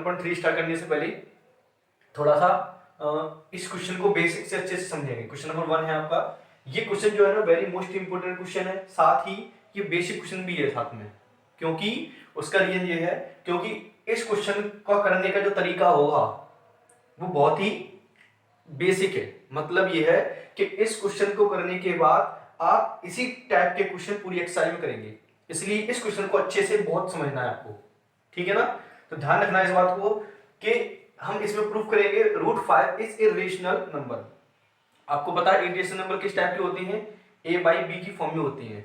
1.3 start करने से पहले थोड़ा सा इस क्वेश्चन को बेसिक से अच्छे से समझेंगे। क्वेश्चन नंबर 1 है आपका। ये क्वेश्चन जो है ना वेरी मोस्ट इंपोर्टेंट क्वेश्चन है, साथ ही ये बेसिक क्वेश्चन भी है साथ में। क्योंकि उसका रीजन ये है क्योंकि इस क्वेश्चन का करने का जो तरीका होगा वो बहुत ही बेसिक है। मतलब ये है कि इस क्वेश्चन को करने के बाद आप इसी टाइप के क्वेश्चन पूरी एक्सरसाइज में करेंगे, इसलिए इस क्वेश्चन को अच्छे से बहुत समझना है आपको, ठीक है ना। तो ध्यान रखना इस बात को कि हम इसमें प्रूफ करेंगे √5 इज ए रेशनल नंबर। आपको पता है इरेशनल नंबर किस टाइप के होते हैं, a/b की फॉर्म में होती हैं।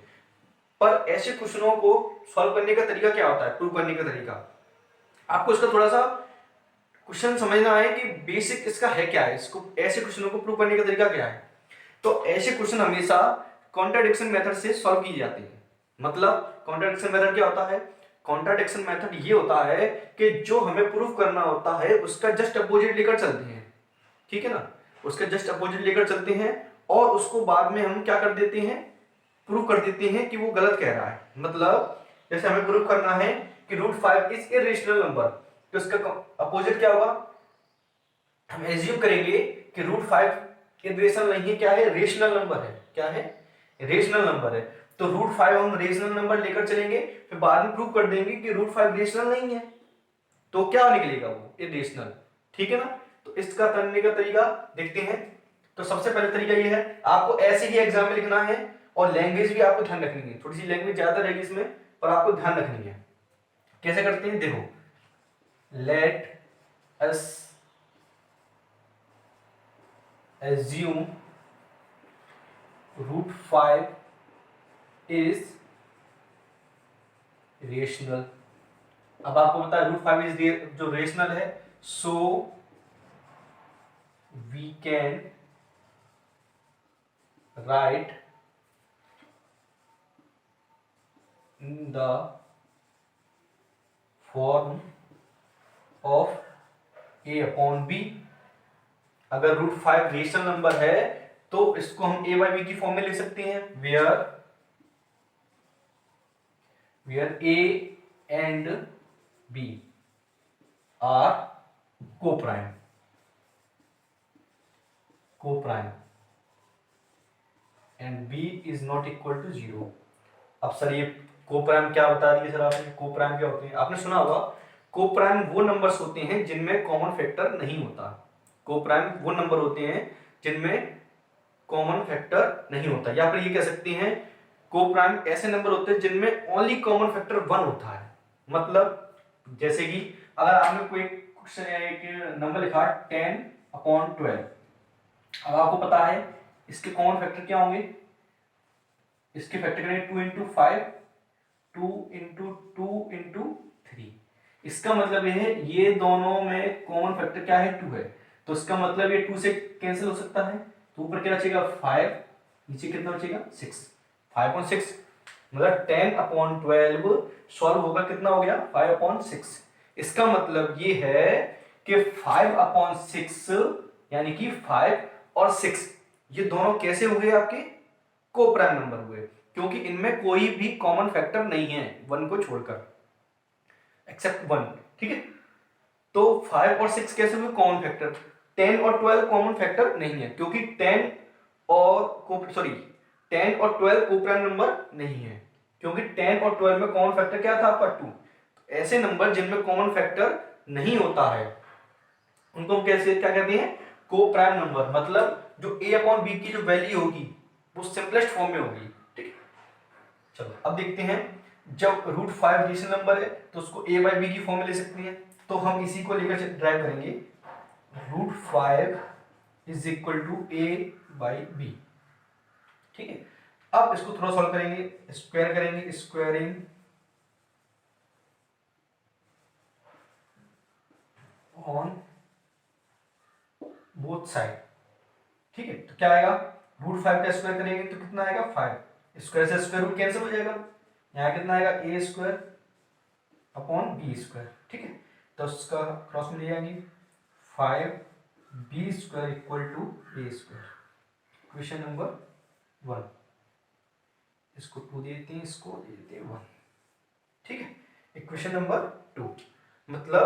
पर ऐसे क्वेश्चनों को सॉल्व करने का तरीका क्या होता है, प्रूव करने का तरीका, आपको इसका थोड़ा सा क्वेश्चन समझना है कि बेसिक इसका है क्या है, इसको ऐसे क्वेश्चनों को प्रूव करने का तरीका क्या है। तो ऐसे क्वेश्चन हमेशा कॉन्ट्राडिक्शन मेथड से सॉल्व किए जाते हैं। मतलब कॉन्ट्राडिक्शन मेथड क्या होता है, कॉन्ट्राडिक्शन मेथड ये होता है कि जो हमें प्रूफ करना होता है उसका जस्ट अपोजिट लेकर चलते हैं, ठीक है ना, उसका जस्ट अपोजिट लेकर चलते हैं और उसको बाद में हम क्या कर देते हैं, प्रूव कर देते हैं कि वो गलत कह रहा है। मतलब जैसे हमें प्रूव करना है कि √5 इज ए रेशनल नंबर, तो इसका अपोजिट क्या होगा, हम एज्यूम करेंगे कि √5 इरेशनल नहीं है, क्या है, रेशनल नंबर है। क्या है, रेशनल नंबर है। तो √5 हम रेशनल नंबर लेकर चलेंगे, फिर बाद में प्रूव कर देंगे कि √5 रेशनल नहीं है, तो क्या निकलेगा, वो इरेशनल, ठीक है ना। तो इसका करने का तरीका देखते हैं। तो सबसे पहले तरीका ये है, आपको ऐसे ही एग्जाम में लिखना है और लैंग्वेज भी आपको ध्यान रखनी है, थोड़ी सी लैंग्वेज ज्यादा रहेगी इसमें पर आपको ध्यान रखनी है। कैसे करते हैं, देखो, let us assume √5 is rational. अब आपको पता है √5 इज जो रेशनल है, so we can write in the form of a/b। अगर √5 रेशनल नंबर है तो इसको हम a/b की फॉर्म में लिख सकते हैं, where a and b are coprime and b is not equal to 0। अब सर ये कोप्राइम क्या बता रही है सर आपने, कोप्राइम क्या होते हैं, आपने सुना होगा कोप्राइम वो नंबर्स होते हैं जिनमें कॉमन फैक्टर नहीं होता। कोप्राइम वो नंबर होते हैं जिनमें कॉमन फैक्टर नहीं होता, या फिर ये कह सकते हैं कोप्राइम ऐसे नंबर होते हैं जिनमें ओनली कॉमन फैक्टर 1 होता है। मतलब जैसे कि अगर आपने कोई एक नंबर लिखा 10/12, अब आपको पता है इसके कॉमन फैक्टर क्या होंगे, इसके फैक्टर करेंगे 2 × 5, 2 × 2 × 3। इसका मतलब ये है ये दोनों में कॉमन फैक्टर क्या है, 2 है, तो इसका मतलब ये 2 से कैंसिल हो सकता है, तो ऊपर क्या बचेगा 5, नीचे कितना बचेगा 6, 5/6। मतलब 10/12 सॉल्व होगा, कितना हो गया 5/6। इसका मतलब ये है कि 5/6 यानी कि 5 और 6 ये दोनों कैसे हुए, आपके कोप्राइम नंबर हुए, क्योंकि इनमें कोई भी कॉमन फैक्टर नहीं है 1 को छोड़कर, एक्सेप्ट 1, ठीक है। तो 5 और 6 कैसे हुए कॉमन फैक्टर, 10 और 12 कॉमन फैक्टर नहीं है, क्योंकि 10 और 12 कोप्राइम नंबर नहीं है, क्योंकि 10 और 12 में कॉमन फैक्टर क्या था आपका 2। तो ऐसे नंबर जिनमें कॉमन फैक्टर नहीं होता है उनको हम कैसे क्या कहते हैं, कोप्राइम नंबर। मतलब जो a/b की जो वैल्यू होगी वो सिंपलेस्ट फॉर्म में होगी, ठीक है। चलो अब देखते हैं, जब √5 रेशनल नंबर है तो उसको a/b की फॉर्म में ले सकते हैं, तो हम इसी को लेकर ड्राइव करेंगे, √5 इज इक्वल टू a/b, ठीक है। अब इसको थोड़ा सॉल्व करेंगे, स्क्वायर करेंगे, स्क्वायरिंग ऑन बोथ साइड, ठीक है। तो क्या आएगा, √5 का स्क्वायर करेंगे तो कितना आएगा 5, स्क्वायर से स्क्वायर रूट कैंसिल हो जाएगा, यहाँ कितना आएगा a²/b², ठीक है। तो उसका क्रॉस में ले जाएंगे 5b² equal to a²। Question number 1, इसको 2 देते हैं, इसको दे देते हैं 1, ठीक है। इक्वेशन नंबर 2, मतलब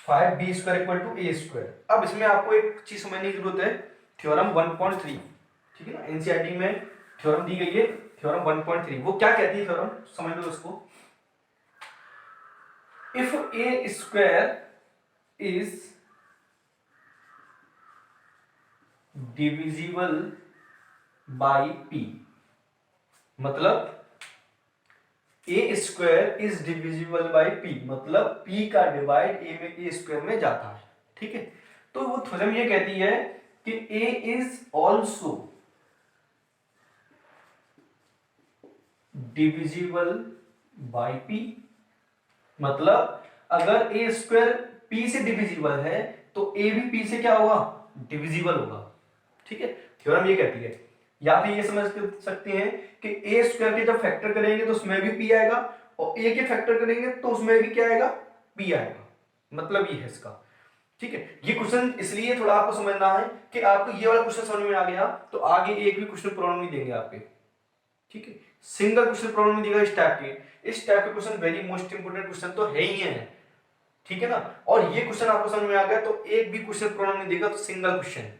5b² इक्वल टू a²। अब इसमें आपको एक चीज समझने की जरूरत है, थ्योरम 1.3, ठीक है ना, एनसीईआरटी में थ्योरम दी गई है, थ्योरम 1.3। वो क्या कहती है थ्योरम, समझ लो उसको। If a² is divisible by p, मतलब a² is divisible by p, मतलब p का डिवाइड a² में जाता है, ठीक है। तो वो थ्योरम ये कहती है कि a is also divisible by p, मतलब अगर a² p से डिविजिबल है तो a भी p से क्या होगा, डिविजिबल होगा, ठीक है। थ्योरम ये कहती है। या फिर ये समझ सकते हैं कि a² के जब फैक्टर करेंगे तो उसमें भी p आएगा, और a के फैक्टर करेंगे तो उसमें भी क्या आएगा, p आएगा, मतलब ये है इसका, ठीक है। ये क्वेश्चन इसलिए थोड़ा आपको समझना है कि आपको ये वाला क्वेश्चन समझ में आ गया तो आगे एक भी क्वेश्चन प्रॉब्लम नहीं देंगे आपके, ठीक है। सिंगल क्वेश्चन प्रॉब्लम नहीं देगा इस टाइप के question very most important question तो है ही है, ठीक है ना। और ये क्वेश्चन आपको समझ में आ गया तो एक भी क्वेश्चन प्रॉब्लम नहीं देगा, तो सिंगल क्वेश्चन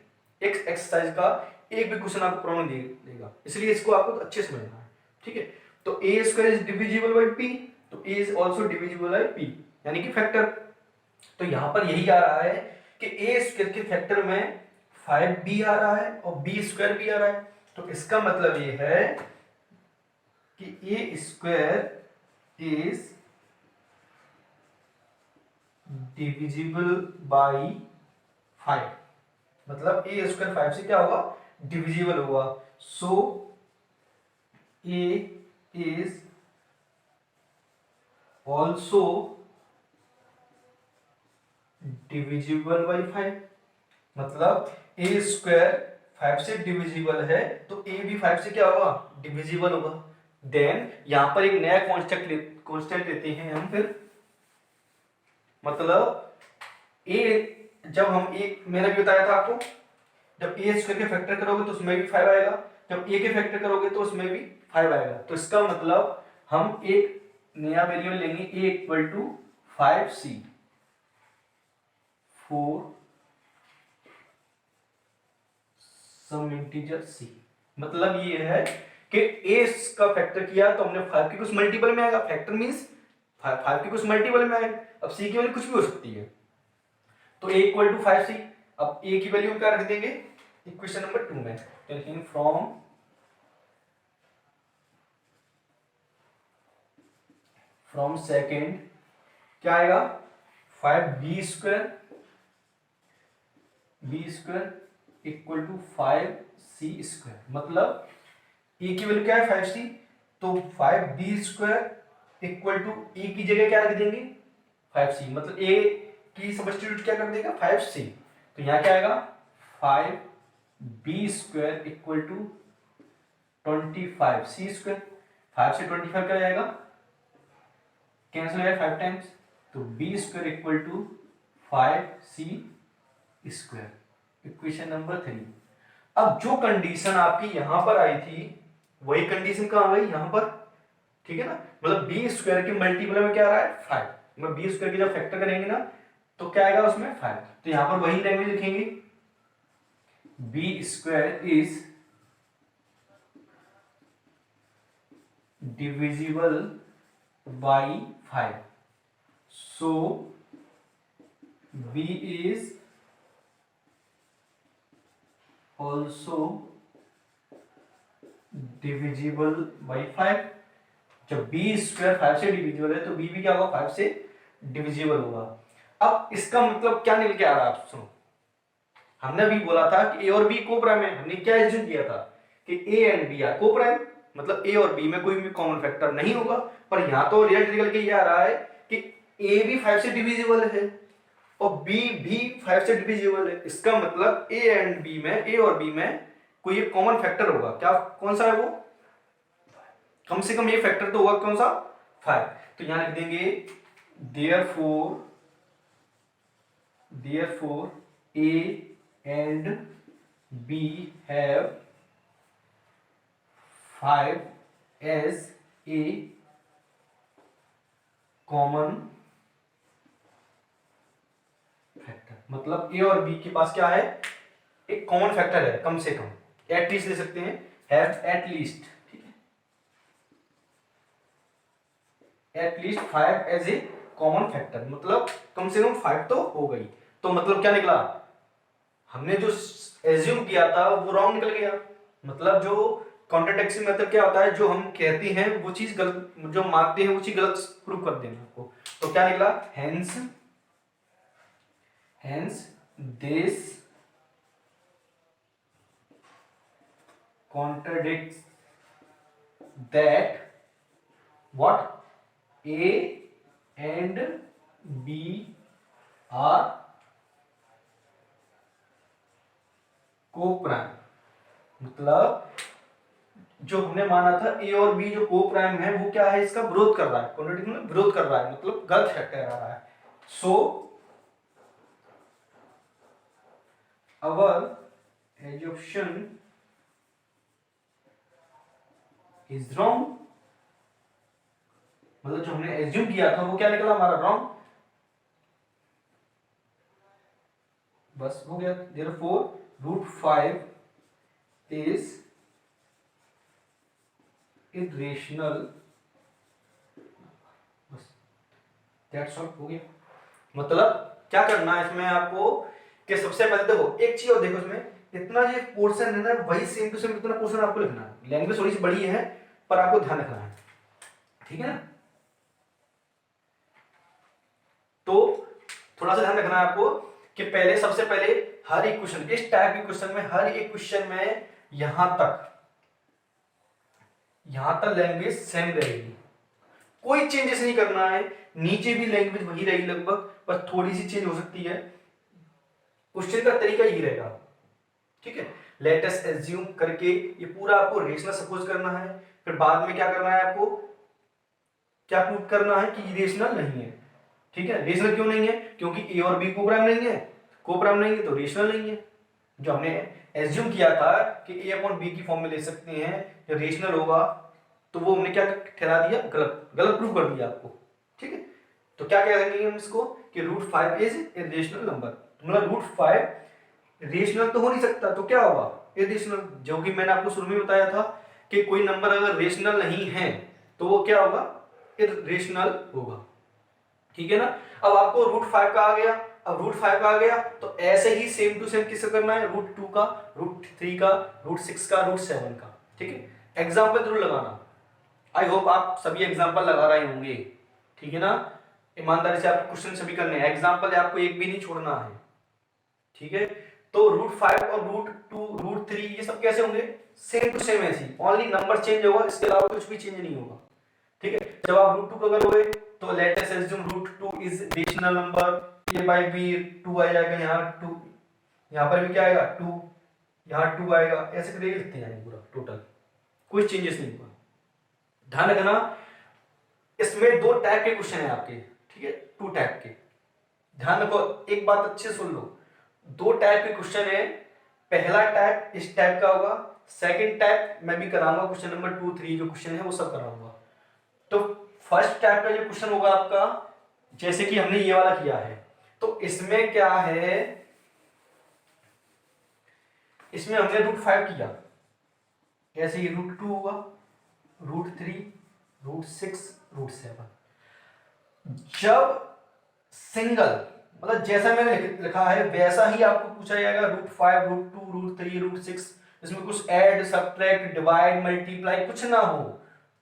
एक एक्सरसाइज का एक भी क्वेश्चन आपको प्रॉब्लम देगा, इसलिए इसको आपको अच्छे से समझना है, ठीक है। तो a² is divisible by p, तो a is also divisible by p, यानी कि फैक्टर। तो यहां पर यही आ रहा है कि a² के फैक्टर में 5b आ रहा है और b² भी आ रहा है, तो इसका मतलब ये है कि a² इज डिविजिबल बाई 5, मतलब a² 5 से क्या होगा, डिविजिबल होगा। सो a is also divisible by 5, मतलब a² 5 से डिविजिबल है तो a भी 5 से क्या होगा, डिविजिबल होगा। देन यहां पर एक नया कांस्टेंट लेते हैं हम फिर, मतलब a, जब हम एक मैंने भी बताया था आपको, जब a² के फैक्टर करोगे तो उसमें भी 5 आएगा, जब a के फैक्टर करोगे तो उसमें भी 5 आएगा, तो इसका मतलब हम एक नया वेरिएबल लेंगे a equal to 5c for some integer c। मतलब ये है कि a का फैक्टर किया तो हमने 5 की कुछ मल्टीपल में आएगा, फैक्टर मींस 5 की कुछ मल्टीपल में आएगा, अब c की वैल्यू कुछ भी हो सकती है, तो a इक्वल टू 5c। अब a की वैल्यू क्या रख देंगे इक्वेशन नंबर 2 में, टेकिंग फ्रॉम सेकेंड क्या आएगा, 5b² इक्वल टू 5c², मतलब a की वैल्यू क्या है 5c, तो 5b² इक्वल टू a की जगह क्या रख देंगे 5c, मतलब a की सब्स्टिट्यूट क्या कर देगा 5c, तो यहां क्या आएगा 5b² इक्वल टू 25c², 5 से 25 क्या जाएगा, कैंसिल हो जाएगा 5 टाइम्स, तो b² equal to 5c², equation number 3। अब जो कंडीशन आपकी यहां पर आई थी वही कंडीशन कहां आ गई यहां पर, ठीक है ना, मतलब b² के मल्टीपल में क्या आ रहा है 5, मैं b² की जब फैक्टर करेंगे ना तो क्या आएगा उसमें 5, तो यहां पर वही लैंग्वेज लिखेंगे, b² is divisible by 5, so b is also divisible by 5। जब b² 5 से डिविजिबल है तो b भी क्या होगा 5 से डिविजिबल होगा। अब इसका मतलब क्या निकल के आ रहा है आप सुनो, हमने भी बोला था कि a और b को प्राइम है, हमने क्या एज्यूम किया था कि a एंड b आर को प्राइम, मतलब a और b में कोई भी कॉमन फैक्टर नहीं होगा, पर यहां तो रिजल्ट निकल के ये आ रहा है कि a भी 5 से डिविजिबल है और b भी 5 से डिविजिबल है, इसका मतलब a एंड b में, a और b में कोई एक कॉमन फैक्टर होगा, क्या कौन सा है वो, कम से कम ये फैक्टर तो होगा कौन सा 5, तो यहां लिख देंगे therefore a and b have 5 as a common factor मतलब ए और बी के पास क्या है, एक कॉमन फैक्टर है कम से कम, एटलीस्ट ले सकते हैं, हैव एटलीस्ट, ठीक है, at least 5 as a common factor, मतलब कम से कम 5 तो हो गई। तो मतलब क्या निकला, हमने जो एज्यूम किया था वो रॉन्ग निकल गया। मतलब जो कॉन्ट्राडिक्शन मेथड क्या होता है, जो हम कहते हैं वो चीज गलत, जो मानते हैं वो चीज गलत प्रूव कर देना आपको। तो क्या निकला, hence this contradicts that what A and B are co-prime, मतलब जो हमने माना था ए और बी जो को प्राइम है वो क्या है, इसका विरोध कर रहा है, कॉन्ट्रडिक्शन में विरोध कर रहा है, मतलब गलत है कह रहा है। सो अवर एज्यूप्शन इज रॉन्ग, मतलब जो हमने एज्यूम किया था वो क्या निकला हमारा, रॉन्ग, बस हो गया। देयरफॉर √5 इज इरेशनल, बस दैट्स ऑल, हो गया। मतलब क्या करना है इसमें आपको कि सबसे पहले देखो एक चीज और देखो, इसमें इतना जो पोर्शन है ना वही सेम टू सेम इतना पोर्शन आपको लिखना है। लैंग्वेज थोड़ी सी बड़ी है पर आपको ध्यान रखना है, ठीक है ना। तो थोड़ा सा ध्यान रखना है आपको कि पहले सबसे पहले हर एक क्वेश्चन, इस टाइप के क्वेश्चन में हर एक क्वेश्चन में यहां तक लैंग्वेज सेम रहेगी, कोई चेंजेस नहीं करना है। नीचे भी लैंग्वेज वही रहेगी लगभग, पर थोड़ी सी चेंज हो सकती है, क्वेश्चन का तरीका यही रहेगा, ठीक है। लेट अस एज्यूम करके ये पूरा आपको रेशनल सपोज करना है, फिर बाद में क्या करना है आपको, क्या प्रूव करना है कि रेशनल नहीं है, ठीक है। रेशनल क्यों नहीं है, क्योंकि ए और बी को प्राइम नहीं है, को प्राइम नहीं है तो रेशनल नहीं है। जो हमने एज्यूम किया था कि ए अपॉन बी की फॉर्म में ले सकते हैं, जो रेशनल होगा, तो वो हमने क्या ठहरा दिया, गलत प्रूव कर दिया आपको, ठीक है। तो क्या कह रहे हैं हम इसको कि √5 इज ए रेशनल नंबर, मतलब √5 रेशनल तो हो नहीं सकता, तो क्या होगा, इरेशनल। जो कि मैंने आपको शुरू में बताया था कि कोई नंबर अगर रेशनल नहीं है तो वो क्या होगा, इरेशनल होगा, ठीक है ना। अब आपको √5 का आ गया, अब √5 का आ गया तो ऐसे ही सेम टू सेम किससे करना है, √2 का, √3 का, √6 का, √7 का, ठीक है। एग्जाम्पल जरूर लगाना, आई होप आप सभी एग्जाम्पल लगा रहे होंगे, ठीक है ना। ईमानदारी से आपको क्वेश्चन सभी करने हैं, एग्जाम्पल आपको एक भी नहीं छोड़ना है, ठीक है। तो √5 और √2 √3 ये सब कैसे होंगे, सेम टू सेम ऐसी, ओनली नंबर चेंज होगा, इसके अलावा कुछ भी चेंज नहीं होगा, ठीक है। जब आप √2 का करोगे तो let us assume √2 is rational number, a by b 2 आ जाएगा, यहाँ 2, यहाँ पर भी क्या आएगा 2, यहाँ 2 आएगा, ऐसे करके लिखते जाएंगे पूरा टोटल, कोई चेंजेस नहीं होगा। ध्यान रखना इसमें 2 टाइप के क्वेश्चन है आपके, ठीक है, 2 टाइप के। ध्यान रखो, एक बात अच्छे से सुन लो, 2 टाइप के क्वेश्चन है। पहला टाइप इस टाइप का होगा, सेकंड टाइप मैं भी कराऊंगा, क्वेश्चन नंबर 2 3 जो क्वेश्चन है वो सब कराऊंगा। तो फर्स्ट टाइप का जो क्वेश्चन होगा आपका, जैसे कि हमने ये वाला किया है, तो इसमें क्या है, इसमें हमने √5 किया, ऐसे ही √2 होगा, √3 √6 √7। जब सिंगल, मतलब जैसा मैंने लिखा है वैसा ही आपको पूछा जाएगा, √5 √2 √3 √6, इसमें कुछ ऐड सब्ट्रैक्ट डिवाइड मल्टीप्लाई कुछ ना हो,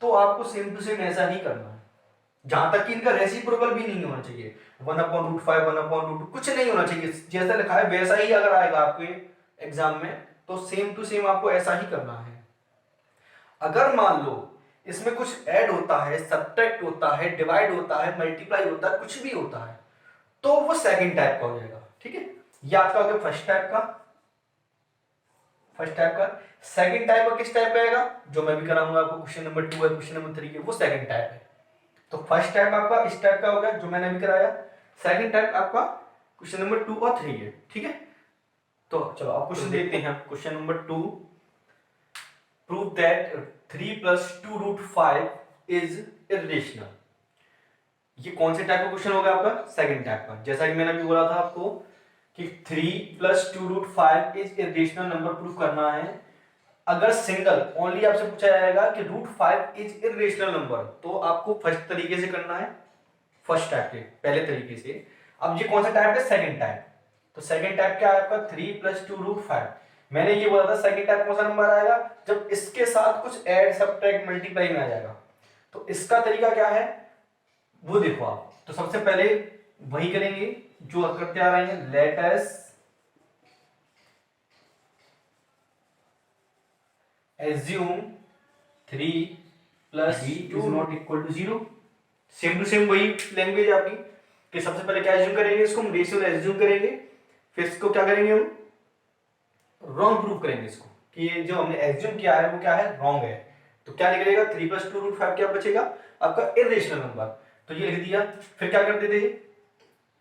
तो आपको सेम टू सेम ऐसा ही करना है। जहां तक कि इनका रेसिप्रोकल भी नहीं होना चाहिए, 1/√5 1/√2 कुछ नहीं होना चाहिए, जैसा लिखा है वैसा ही अगर आएगा आपके एग्जाम में तो सेम टू सेम आपको ऐसा ही करना है। अगर मान लो इसमें कुछ ऐड होता है, सब्ट्रैक्ट होता है, डिवाइड होता है, मल्टीप्लाई होता है, कुछ भी होता है, तो वो सेकंड टाइप का हो जाएगा, ठीक है। ये आपका हो गया फर्स्ट टाइप का। सेकंड टाइप का किस टाइप का आएगा, जो मैं भी कराऊंगा आपको, क्वेश्चन नंबर 2 है, क्वेश्चन नंबर 3 है, वो सेकंड टाइप है। तो फर्स्ट टाइप आपका इस टाइप का हो गया जो मैंने अभी कराया, सेकंड टाइप आपका क्वेश्चन नंबर 2 और 3 है, ठीक है। तो चलो अब क्वेश्चन देखते हैं। Question number 2, prove that 3 + 2 √5 is irrational. ये कौन से टाइप का क्वेश्चन होगा आपका, सेकंड टाइप का। जैसा कि मैंने अभी बोला था आपको कि 3 + 2√5 इज इरेशनल नंबर प्रूफ करना है। अगर सिंगल ओनली आपसे पूछा जाएगा कि √5 इज इरेशनल नंबर, तो आपको फर्स्ट तरीके से करना है, फर्स्ट टाइप के पहले तरीके से। अब ये कौन सा टाइप है? Second type. तो सेकंड टाइप क्या है आपका? 3 + 2√5। मैंने ये बोला था सेकंड टाइप कौन सा नंबर आएगा? जब इसके साथ कुछ ऐड, सब्ट्रैक्ट, मल्टीप्लाई में आ जाएगा। तो इसका तरीका क्या है वो देखो आप। तो सबसे पहले वही करेंगे जो करते आ रहे हैं, let us assume 3 + b is not equal to 0। Same to same वही लैंग्वेज है आपकी कि सबसे पहले क्या एज्यूम करेंगे, इसको हम रेशियो एज्यूम करेंगे, फिर इसको क्या करेंगे, हम रॉन्ग प्रूफ करेंगे इसको कि ये जो हमने एज्यूम किया है वो क्या है? रॉन्ग है। तो क्या निकलेगा? 3 + 2√5 क्या बचेगा? आपका इरेशनल नंबर। तो ये लिख दिया। फिर क्या करते थे?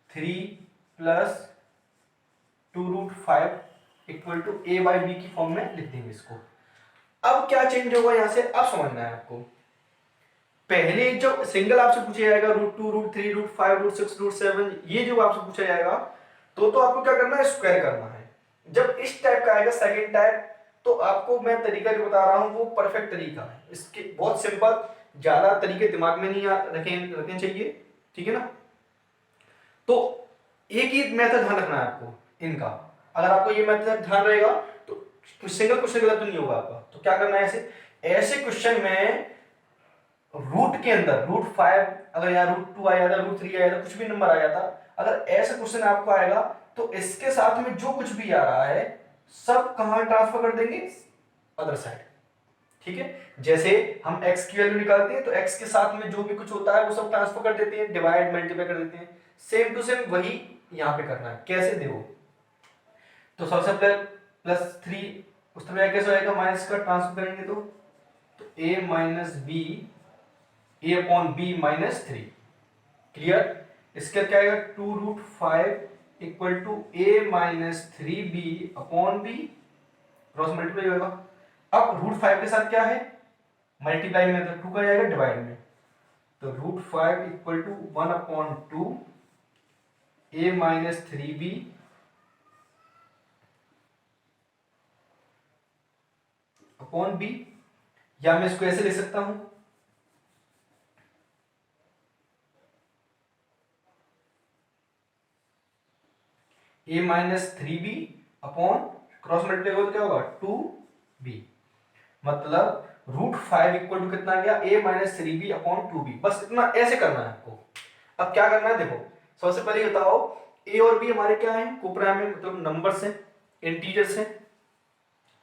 3 + 2√5 इक्वल टू a/b की फॉर्म में लिख देंगे इसको। अब क्या चेंज होगा यहां से, अब समझना है आपको। पहले जो सिंगल आपसे पूछा जाएगा √2, √3, √5, √6, √7, ये जो आपसे पूछा जाएगा तो आपको क्या करना है? स्क्वायर करना है। जब इस टाइप का आएगा सेकंड टाइप, तो आपको मैं तरीका जो बता रहा हूं वो परफेक्ट तरीका है। इसके बहुत सिंपल, ज्यादा तरीके दिमाग में नहीं रखने चाहिए, ठीक है ना। तो एक ही मेथड ध्यान रखना है आपको इनका। अगर आपको ये मेथड ध्यान रहेगा तो सिंगल क्वेश्चन गलत नहीं होगा आपका। तो क्या करना है, ऐसे ऐसे क्वेश्चन में रूट के अंदर √5, अगर यहाँ √2 आ जाता, √3 आ जाता, कुछ भी नंबर आ जाता, अगर ऐसा क्वेश्चन आपको आएगा तो इसके साथ में जो कुछ भी आ रहा है सब कहां ट्रांसफर कर देंगे? Other side. ठीक है, जैसे हम x की वैल्यू निकालते हैं तो x के साथ में जो भी कुछ होता है वो सब ट्रांसफर कर देते हैं, डिवाइड, मल्टीप्लाई कर देते हैं। सेम टू सेम वही यहां पे करना है। कैसे? देखो, तो सबसे पहले +3 उस तरह कैसे आएगा? माइनस का ट्रांसफर करेंगे तो a - b, a/b - 3। क्लियर? इसका क्या आएगा? 2√5 equal to a - 3b/b, cross multiply होगा। अब √5 के साथ क्या है? मल्टीप्लाई में, तो 2 का जाएगा डिवाइड में, तो √5 equal to 1/2 a - 3b upon b, या मैं इसको ऐसे लिख सकता हूं, a - 3b upon cross multiply होगा तो क्या होगा? 2b। मतलब √5 इक्वल टू कितना गया? a - 3b upon 2b। बस इतना ऐसे करना है आपको। अब क्या करना है देखो, सबसे पहले बताओ a और b हमारे क्या है? कोप्राइम में, मतलब नंबर्स हैं, इंटीजर्स हैं।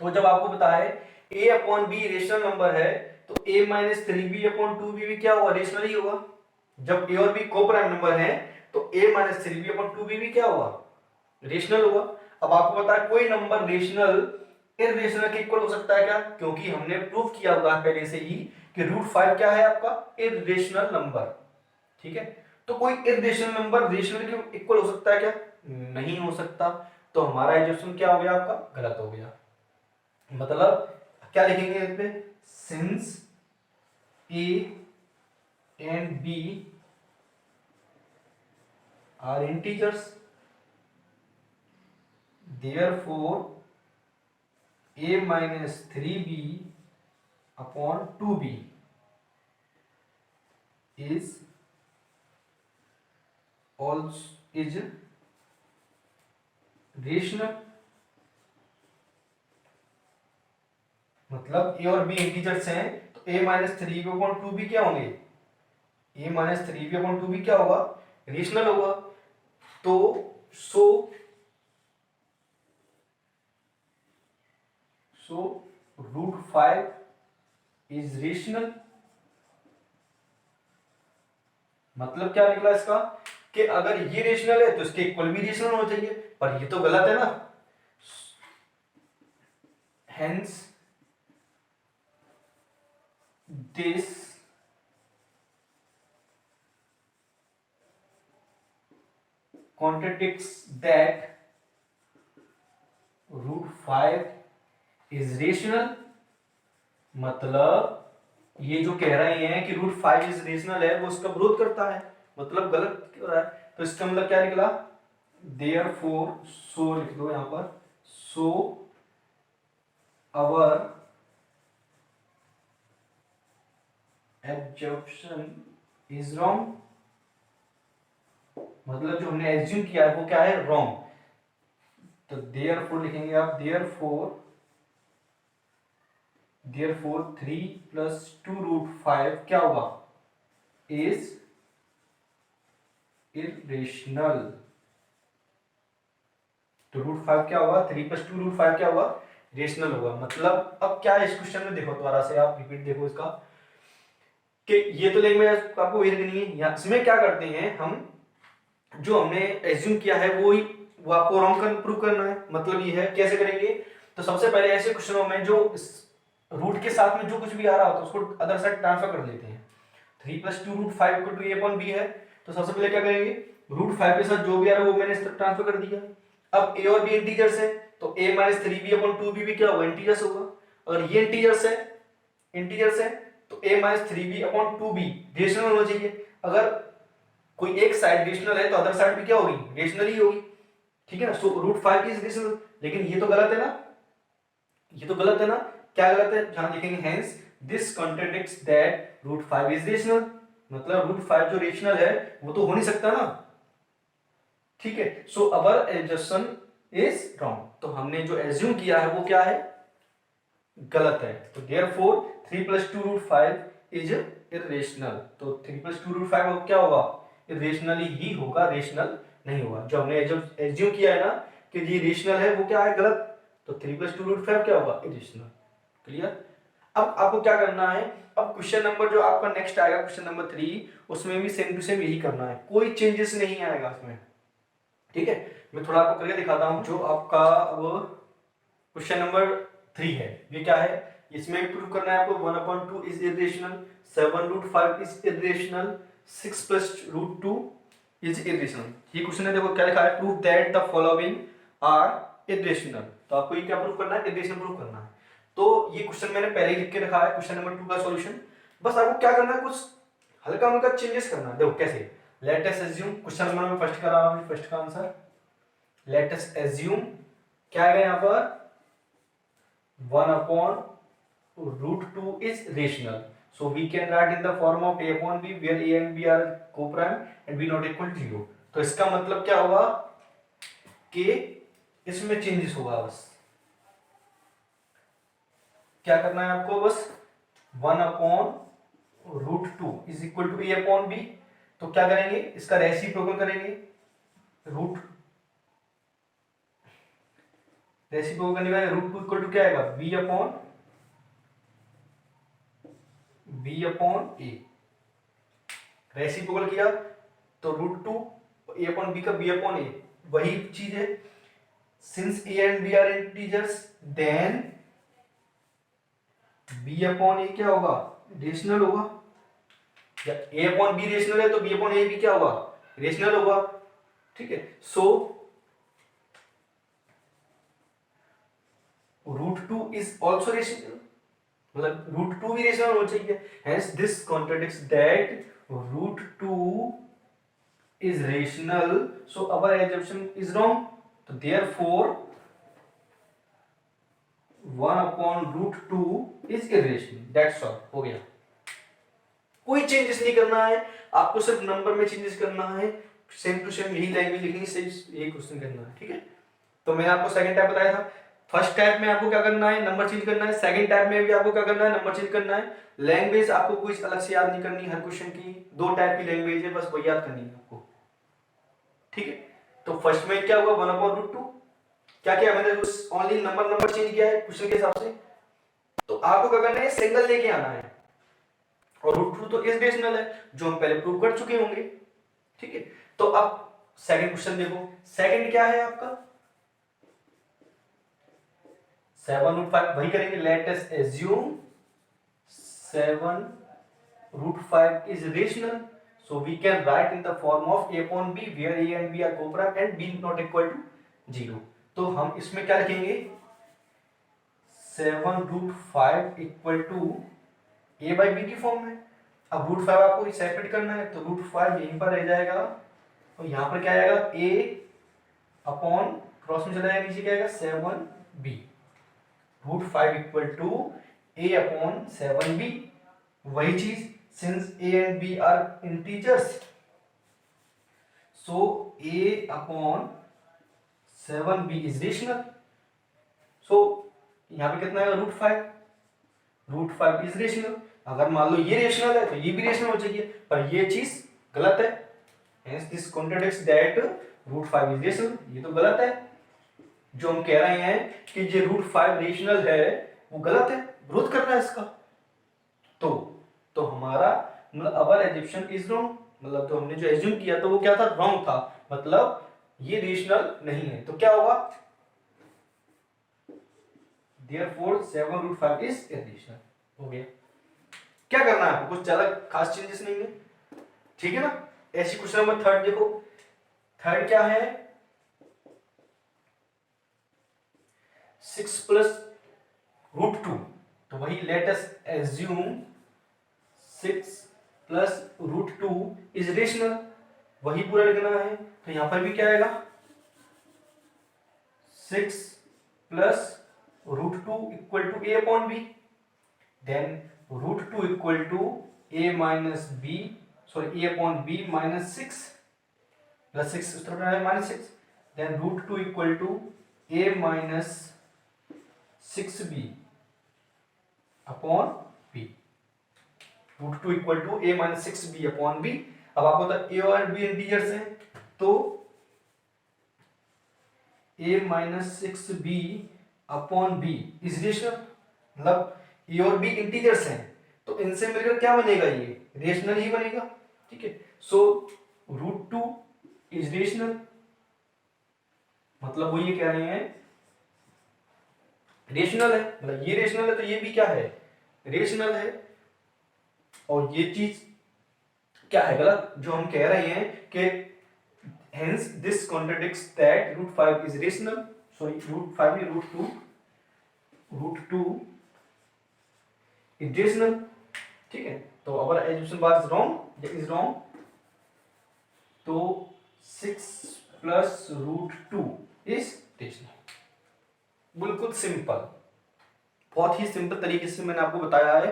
तो जब आपको बताए a/b रेशनल नंबर है तो a - 3b अपॉन 2b भी क्या होगा? रेशनल ही होगा। जब a और b कोप्राइम नंबर है तो a - 3b अपॉन 2b भी क्या होगा? रेशनल होगा। अब आपको पता है कोई नंबर रेशनल इरेशनल के इक्वल हो सकता है क्या? क्योंकि हमने प्रूव किया हुआ है पहले से ही कि √5 क्या है आपका? Irrational number. ठीक है, तो कोई इरेशनल नंबर रेशनल के इक्वल हो सकता है क्या? नहीं हो सकता। तो हमारा एजुकेशन क्या हो गया आपका? गलत हो गया। मतलब क्या लिखेंगे इस पे? Since a and b are integers, therefore a - 3b upon 2b is rational. मतलब a और b इंटीजर्स हैं तो a - 3b अपॉन 2b क्या होंगे? a - 3b अपॉन 2b क्या होगा? रेशनल होगा। तो सो √5 इज रेशनल। मतलब क्या निकला इसका कि अगर ये रेशनल है तो इसके इक्वल भी रेशनल होना चाहिए, पर ये तो गलत है ना। Hence this contradicts that √5 is rational। मतलब ये जो कह रहे हैं कि √5 इज रेशनल है वो उसका विरोध करता है, मतलब गलत हो रहा है। तो इसका मतलब क्या निकला? देयरफॉर, सो लिख दो यहां पर, so our absorption is wrong, मतलब जो हमने एज्यूम किया है वो क्या है, रॉन्ग। तो देयरफॉर लिखेंगे आप, देयरफॉर 3 + 2√5 क्या होगा, इज इरेशनल। तो √5 क्या होगा, 3 + 2√5 क्या होगा, रेशनल होगा। मतलब अब क्या है इस क्वेश्चन में, देखो दोबारा से आप रिपीट देखो इसका, कि ये तो लैंग्वेज आपको वही नहीं है, या इसमें क्या करते हैं हम, जो हमने एज्यूम किया है वो आपको रॉन्ग प्रूव करना है। मतलब ये है कैसे करेंगे, तो सबसे पहले ऐसे क्वेश्चनों में जो रूट के साथ में जो कुछ भी आ रहा होता है उसको अदर साइड ट्रांसफर कर लेते हैं। 3 + 2√5 = a/b है, तो सबसे पहले क्या करेंगे, √5 के साथ जो भी आ रहा है वो मैंने ट्रांसफर कर दिया। अब a और b इंटीजर्स है, तो a - 3b/2b भी क्या होगा, इंटीजर्स होगा। अगर ये इंटीजर्स है तो a - 3b/2b रेशनल होना चाहिए। अगर कोई एक साइड रेशनल है तो अदर साइड भी क्या होगी, रेशनल ही होगी, ठीक है ना। सो √5 इज रेशनल, लेकिन ये तो गलत है ना, ये तो गलत है ना, क्या गलत है, जहां लिखेंगे hence this contradicts that √5 is rational, मतलब √5 जो रेशनल है वो तो हो नहीं सकता ना, ठीक है। सो अवर एजम्पशन इज रॉन्ग, तो हमने जो एज्यूम किया है वो क्या है, गलत है। तो देयरफॉर 3 + 2√5 इज इरेशनल। तो 3 + 2√5 क्या होगा, इरेशनल ही होगा, रेशनल नहीं होगा। जो हमने एज्यूम किया है ना कि ये रेशनल है वो क्या है, गलत। तो 3 + 2√5 क्या होगा, इरेशनल। क्लियर। अब आपको क्या करना है, अब क्वेश्चन नंबर जो आपका नेक्स्ट आएगा, क्वेश्चन नंबर 3, उसमें भी सेम टू सेम यही करना है, कोई चेंजेस नहीं आएगा उसमें, ठीक है। मैं थोड़ा आपको करके दिखाता हूं। जो आपका अब क्वेश्चन नंबर 3 है, ये क्या है, इसमें प्रूव करना है आपको 1/2 is irrational, 7√5 is irrational, 6 + √2 is irrational. ये क्वेश्चन है, देखो क्या लिखा है, prove that the following are irrational. तो आपको ये क्या प्रूव करना है, इरेशनल प्रूव करना है। तो ये क्वेश्चन मैंने पहले ही लिख के रखा है, क्वेश्चन नंबर 2 का सॉल्यूशन। बस आपको क्या करना है, कुछ हल्का हल्का चेंजेस करना है। देखो कैसे, let us assume, question number में फर्स्ट कर रहा हूं, फर्स्ट का आंसर लेट अस अज्यूम क्या है यहाँ पर, 1/√2 is rational. So we can write in the form of a/b where a and b are co-prime and b not equal to 0. तो इसका मतलब क्या होगा कि इसमें चेंजेस होगा। बस क्या करना है आपको, बस 1/√2 is equal to a/b। तो क्या करेंगे, इसका रेसिप्रोकल करेंगे, रेसिप्रोकल करने का √2 इक्वल टू क्या आएगा, b/a। रेसिप्रोकल किया तो √2 a/b का b/a, वही चीज है। Since a and b are integers then b/a क्या होगा, रेशनल होगा। या a/b रेशनल है तो b/a भी क्या होगा, रेशनल होगा, ठीक है। सो √2 इज ऑल्सो रेशनल, मतलब √2 भी रेशनल होना चाहिए। Hence this contradicts that √2 is rational, so our assumption is wrong. तो therefore 1/√2 is irrational. That's all, हो गया। कोई चेंजेस नहीं करना है आपको, सिर्फ नंबर में चेंजेस करना है, सेम टू सेम यही लैंग्वेज लिखनी है, यही क्वेश्चन करना है, ठीक है। तो मैंने आपको सेकंड टाइप बताया था, फर्स्ट टाइप में आपको क्या करना है, नंबर चेंज करना है। सेकंड टाइप में भी आपको क्या करना है, नंबर चेंज करना है। लैंग्वेज आपको कोई अलग से याद नहीं करनी, हर क्वेश्चन की 2 टाइप की लैंग्वेज है, बस वही याद करनी है आपको, ठीक है। तो फर्स्ट में क्या हुआ, 1/√2, क्या किया मैंने, ओनली नंबर चेंज किया है क्वेश्चन के हिसाब से। तो आपको क्या करना है, सिंगल लेके आना है, और √2 तो इज रेशनल है, जो हम पहले प्रूव कर चुके होंगे, ठीक है। तो अब सेकंड क्वेश्चन देखो, सेकंड क्या है आपका, 7√5 वही करेंगे। Let us assume 7√5 is rational, so we can write in the form of a/b where a and b are co-prime and b not equal to 0। तो हम इसमें क्या लिखेंगे, 7√5 इक्वल टू a/b की फॉर्म में। अब √5 आपको सेपरेट करना है, तो √5 यहीं पर रह जाएगा, और यहां पर क्या आएगा, a अपॉन क्रॉस में चला जाएगा, नीचे क्या आएगा 7b, √5 equal to a upon 7b। वही चीज, since a and b are integers, so a upon 7b is rational. So यहाँ पे कितना आएगा √5 इज रेशनल। अगर मान लो ये रेशनल है तो ये भी रेशनल हो चाहिए, पर ये चीज गलत है, hence this contradicts that √5 is rational. ये तो गलत है, जो हम कह रहे हैं कि ये √5 रेशनल है वो गलत है, विरोध कर रहा है इसका। तो हमारा मतलब अवर एज्यूम्पशन इज रॉन्ग, मतलब तो हमने जो एज्यूम किया तो वो क्या था, रॉन्ग था, मतलब ये रेशनल नहीं है। तो क्या होगा, therefore 7√5 इज इरेशनल हो गया। क्या करना है आपको, कुछ ज्यादा खास चेंजेस नहीं है, ठीक है ना। ऐसी क्वेश्चन नंबर थर्ड देखो, थर्ड क्या है, 6 प्लस √2, तो वही let us assume 6 plus √2 is rational, वही पूरा लिखना है। तो यहां पर भी क्या आएगा, 6 plus √2 equal to a upon b, then √2 equal to a minus b, sorry a upon b minus 6 plus 6 उस तरफ है minus 6, then √2 equal to a minus 6b upon b, √2 equal to a minus 6b upon b। अब आपको पता a और b integers हैं, तो a minus 6b upon b is rational, मतलब a और b इंटीजर्स हैं, तो इनसे मिलकर क्या बनेगा, ये रेशनल ही बनेगा, ठीक है। सो √2 इज रेशनल, मतलब वो ये कह रहे हैं रेशनल है, मतलब ये रेशनल है तो ये भी क्या है, रेशनल है। और ये चीज क्या है, गलत, जो हम कह रहे हैं कि hence this contradicts that √5 is rational, sorry √5 नहीं √2 is rational, ठीक है। तो our assumption was wrong, is wrong, तो 6 प्लस √2 इज रेशनल। बिल्कुल सिंपल, बहुत ही सिंपल तरीके से मैंने आपको बताया है।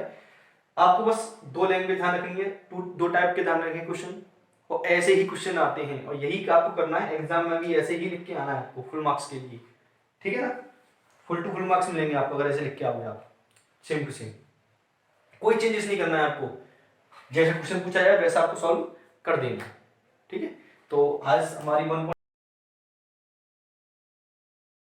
आपको बस दो लैंग्वेज ध्यान रखेंगे, दो टाइप के ध्यान रखेंगे क्वेश्चन, और ऐसे ही क्वेश्चन आते हैं, और यही आपको करना है एग्जाम में भी, ऐसे ही लिख के आना है आपको फुल मार्क्स के लिए, ठीक है ना। फुल टू फुल मार्क्स मिलेंगे आपको अगर ऐसे लिख के आओगे आप, सेम टू सेम, कोई चेंजेस नहीं करना है आपको, जैसे क्वेश्चन पूछा जाए वैसा आपको सॉल्व कर देना, ठीक है। तो आज हमारी 1